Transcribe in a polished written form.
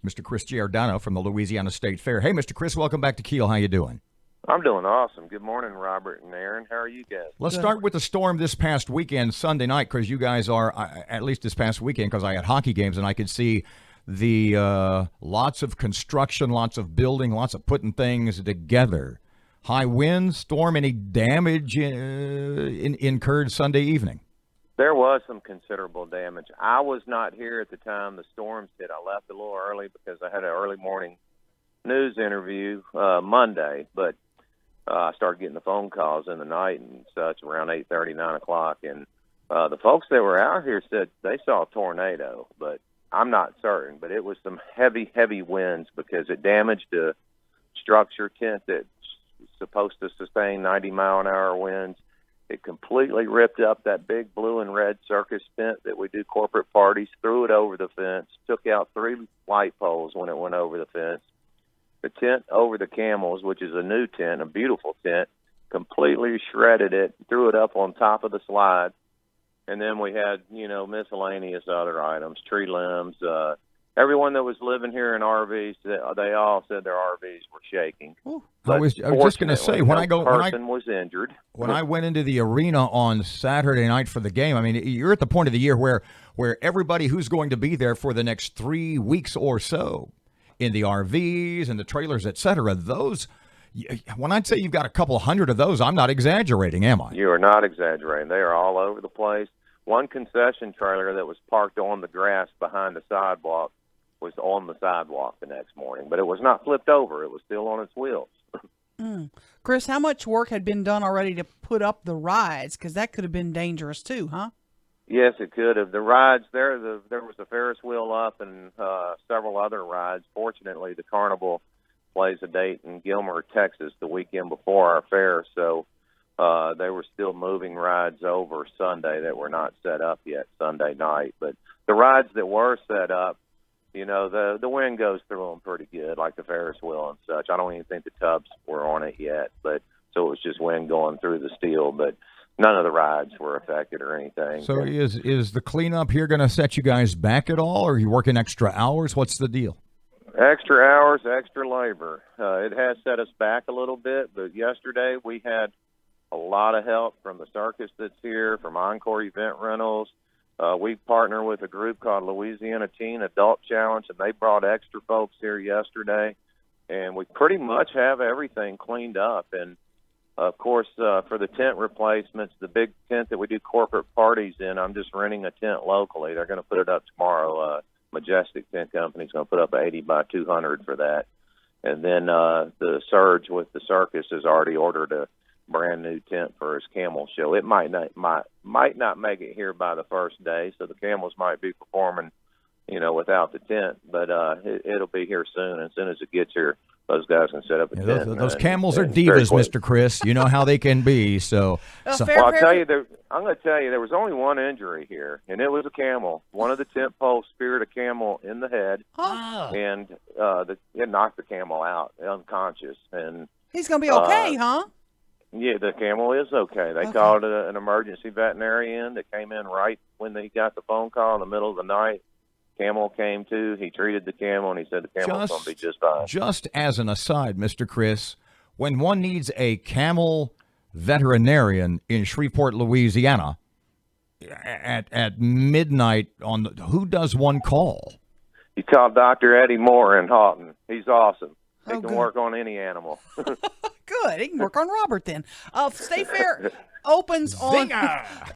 Mr. Chris Giordano from the Louisiana State Fair. Hey, Mr. Chris, welcome back to Kiel. How you doing? I'm doing awesome. Good morning, Robert and Aaron. How are you guys? Let's start with the storm this past weekend, Sunday night, because you guys are, at least this past weekend, because I had hockey games and I could see the lots of construction, lots of building, lots of putting things together. High winds, storm, any damage incurred Sunday evening? There was some considerable damage. I was not here at the time the storms hit. I left a little early because I had an early morning news interview Monday, but I started getting the phone calls in the night and such around 8:30, 9 o'clock. And the folks that were out here said they saw a tornado, but I'm not certain. But it was some heavy, heavy winds because it damaged a structure tent that's supposed to sustain 90-mile-an-hour winds. It completely ripped up that big blue and red circus tent that we do corporate parties, threw it over the fence, took out 3 light poles when it went over the fence. The tent over the Camels, which is a new tent, a beautiful tent, completely shredded it, threw it up on top of the slide. And then we had, miscellaneous other items, tree limbs. Everyone that was living here in RVs, they all said their RVs were shaking. I was just going to say, when was injured. When I went into the arena on Saturday night for the game, I mean, you're at the point of the year where everybody who's going to be there for the next 3 weeks or so in the RVs and the trailers, et cetera, those, when I'd say you've got a couple hundred of those, I'm not exaggerating, am I? You are not exaggerating. They are all over the place. One concession trailer that was parked on the grass behind the sidewalk was on the sidewalk the next morning, but it was not flipped over. It was still on its wheels. Chris, how much work had been done already to put up the rides? Because that could have been dangerous too, huh? Yes, it could have. The rides there was a Ferris wheel up and several other rides. Fortunately, the carnival plays a date in Gilmer, Texas, the weekend before our fair, so they were still moving rides over Sunday that were not set up yet Sunday night. But the rides that were set up, the wind goes through them pretty good, like the Ferris wheel and such. I don't even think the tubs were on it yet, but so it was just wind going through the steel, but none of the rides were affected or anything. So is the cleanup here going to set you guys back at all, or are you working extra hours? What's the deal? Extra hours, extra labor. It has set us back a little bit, but yesterday we had a lot of help from the circus that's here, from Encore Event Rentals. We partner with a group called Louisiana Teen Adult Challenge, and they brought extra folks here yesterday, and we pretty much have everything cleaned up. And of course, for the tent replacements, the big tent that we do corporate parties in, I'm just renting a tent locally. They're going to put it up tomorrow. Majestic Tent Company is going to put up 80 by 200 for that. And then the Surge with the circus has already ordered a brand new tent for his Camel show. It might not make it here by the first day, so the Camels might be performing, without the tent. But it'll be here soon. As soon as it gets here, those guys can set up a tent. Those Camels are divas, Mr. Chris. You know how they can be. So I'm going to tell you, there was only one injury here, and it was a camel. One of the tent poles speared a camel in the head, and it knocked the camel out, unconscious. And he's going to be okay, huh? Yeah, the camel is okay. They called an emergency veterinarian that came in right when they got the phone call in the middle of the night. Camel came to. He treated the camel, and he said the camel's going to be just fine. Just as an aside, Mr. Chris, when one needs a camel veterinarian in Shreveport, Louisiana, at midnight, who does one call? You call Dr. Eddie Moore in Houghton. He's awesome. He can work on any animal. Good. He can work on Robert then. State Fair opens on